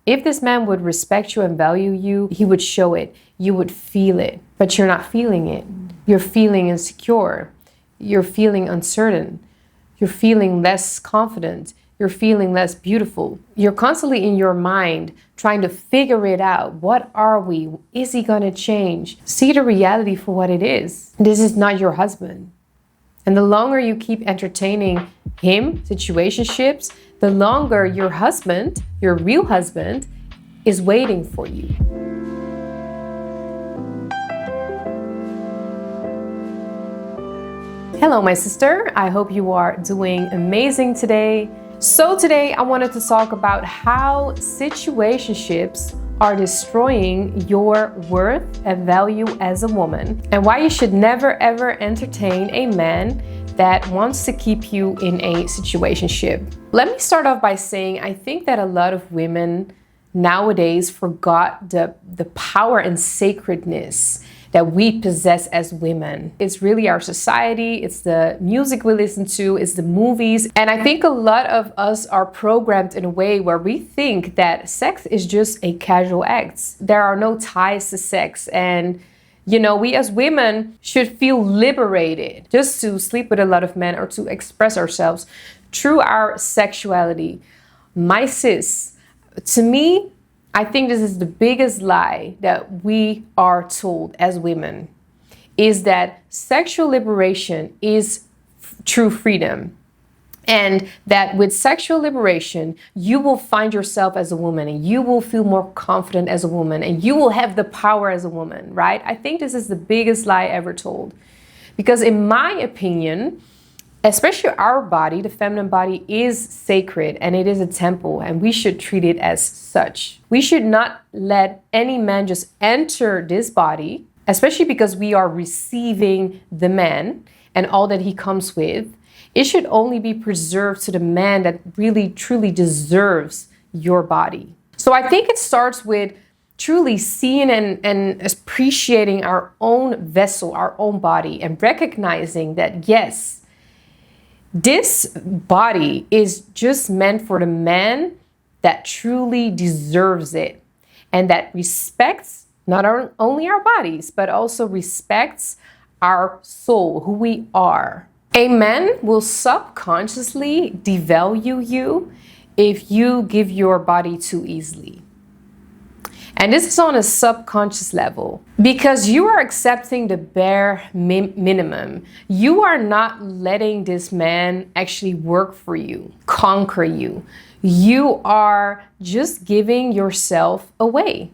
If this man would respect you and value you, he would show it. You would feel it, but you're not feeling it. You're feeling insecure. You're feeling uncertain. You're feeling less confident. You're feeling less beautiful. You're constantly in your mind trying to figure it out. What are we? Is he going to change? See the reality for what it is. This is not your husband. And the longer you keep entertaining him, situationships, the longer your husband, your real husband, is waiting for you. Hello, my sister. I hope you are doing amazing today. So today I wanted to talk about how situationships are destroying your worth and value as a woman, and why you should never ever entertain a man that wants to keep you in a situationship. Let me start off by saying I think that a lot of women nowadays forgot the power and sacredness that we possess as women. It's really our society, it's the music we listen to, it's the movies. And I think a lot of us are programmed in a way where we think that sex is just a casual act. There are no ties to sex. And we as women should feel liberated just to sleep with a lot of men or to express ourselves through our sexuality. My sis, to me, I think this is the biggest lie that we are told as women, is that sexual liberation is true freedom. And that with sexual liberation, you will find yourself as a woman and you will feel more confident as a woman and you will have the power as a woman, right? I think this is the biggest lie ever told. Because in my opinion, especially our body, the feminine body, is sacred and it is a temple, and we should treat it as such. We should not let any man just enter this body, especially because we are receiving the man and all that he comes with. It should only be preserved to the man that really, truly deserves your body. So I think it starts with truly seeing and appreciating our own vessel, our own body, and recognizing that, yes, this body is just meant for the man that truly deserves it and that respects not only our bodies, but also respects our soul, who we are. A man will subconsciously devalue you if you give your body too easily. And this is on a subconscious level because you are accepting the bare minimum. You are not letting this man actually work for you, conquer you. You are just giving yourself away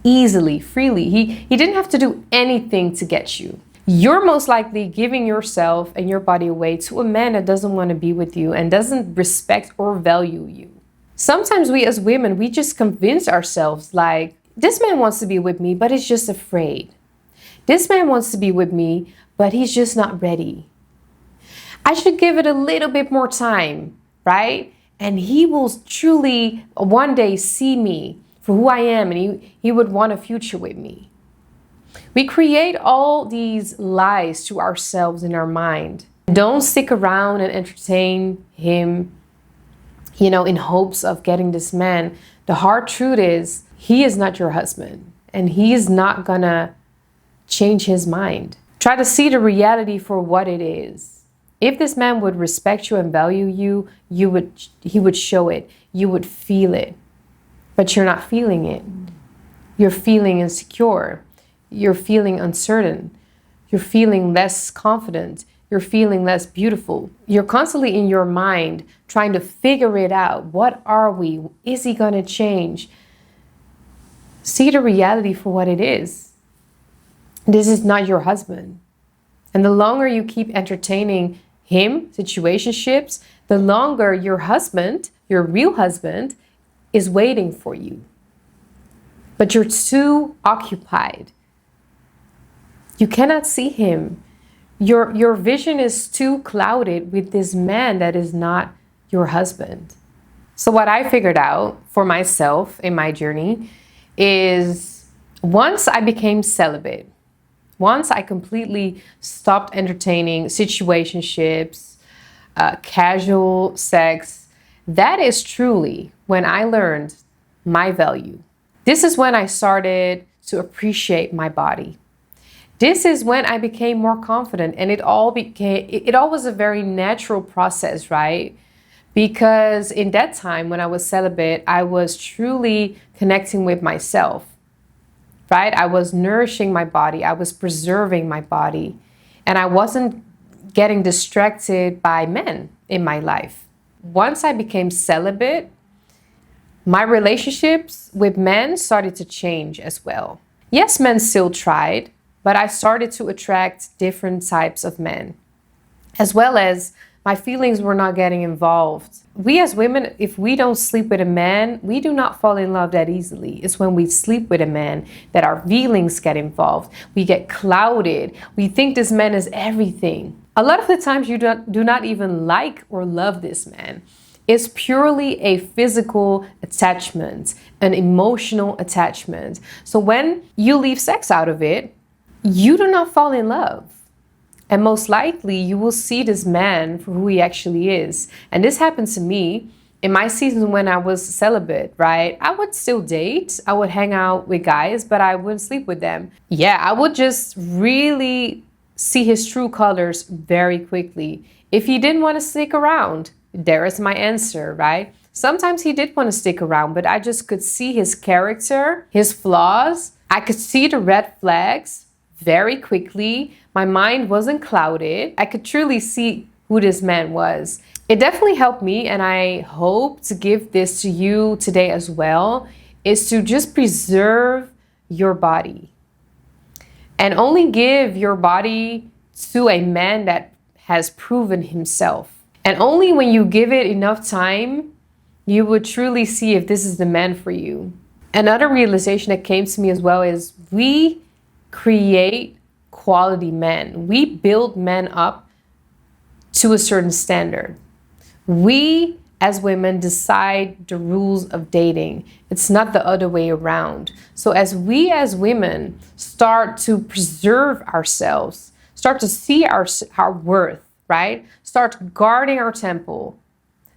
easily, freely. He didn't have to do anything to get you. You're most likely giving yourself and your body away to a man that doesn't want to be with you and doesn't respect or value you. Sometimes we as women, we just convince ourselves like, this man wants to be with me, but he's just afraid. This man wants to be with me, but he's just not ready. I should give it a little bit more time, right? And he will truly one day see me for who I am, and he would want a future with me. We create all these lies to ourselves in our mind. Don't stick around and entertain him, in hopes of getting this man. The hard truth is he is not your husband and he is not gonna change his mind. Try to see the reality for what it is. If this man would respect you and value you, he would show it. You would feel it, but you're not feeling it. You're feeling insecure. You're feeling uncertain. You're feeling less confident. You're feeling less beautiful. You're constantly in your mind trying to figure it out. What are we? Is he going to change? See the reality for what it is. This is not your husband. And the longer you keep entertaining him, situationships, the longer your husband, your real husband, is waiting for you. But you're too occupied. You cannot see him. Your vision is too clouded with this man that is not your husband. So what I figured out for myself in my journey is once I became celibate, once I completely stopped entertaining situationships, casual sex, that is truly when I learned my value. This is when I started to appreciate my body. This is when I became more confident, and it all was a very natural process, right? Because in that time when I was celibate, I was truly connecting with myself, right? I was nourishing my body, I was preserving my body, and I wasn't getting distracted by men in my life. Once I became celibate, my relationships with men started to change as well. Yes, men still tried, but I started to attract different types of men, as well as my feelings were not getting involved. We as women, if we don't sleep with a man, we do not fall in love that easily. It's when we sleep with a man that our feelings get involved. We get clouded. We think this man is everything. A lot of the times you do not even like or love this man. It's purely a physical attachment, an emotional attachment. So when you leave sex out of it, you do not fall in love. And most likely you will see this man for who he actually is. And this happened to me in my season when I was celibate, right? I would still date, I would hang out with guys, but I wouldn't sleep with them. Yeah, I would just really see his true colors very quickly. If he didn't want to stick around, there is my answer, right? Sometimes he did want to stick around, but I just could see his character, his flaws. I could see the red flags very quickly. My mind wasn't clouded. I could truly see who this man was. It definitely helped me, and I hope to give this to you today as well, is to just preserve your body. And only give your body to a man that has proven himself. And only when you give it enough time, you would truly see if this is the man for you. Another realization that came to me as well is we create quality men. We build men up to a certain standard. We as women decide the rules of dating. It's not the other way around. So as we as women start to preserve ourselves, start to see our worth, right? Start guarding our temple,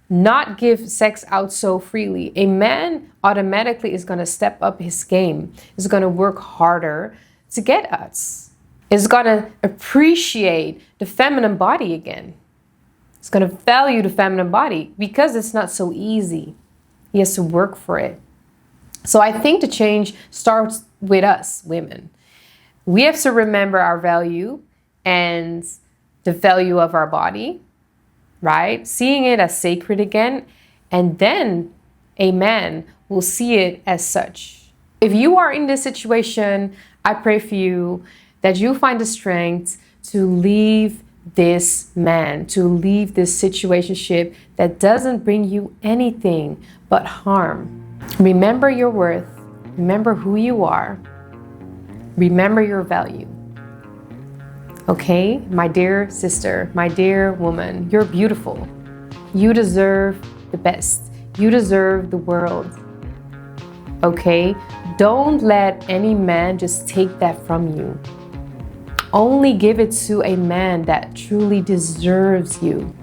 not give sex out so freely. A man automatically is going to step up his game, is going to work harder to get us, is going to appreciate the feminine body again. It's going to value the feminine body because it's not so easy. He has to work for it. So I think the change starts with us, women. We have to remember our value and the value of our body, right? Seeing it as sacred again, and then a man will see it as such. If you are in this situation, I pray for you that you find the strength to leave this man, to leave this situationship that doesn't bring you anything but harm. Remember your worth. Remember who you are. Remember your value. Okay, my dear sister, my dear woman, you're beautiful. You deserve the best. You deserve the world. Okay, don't let any man just take that from you. Only give it to a man that truly deserves you.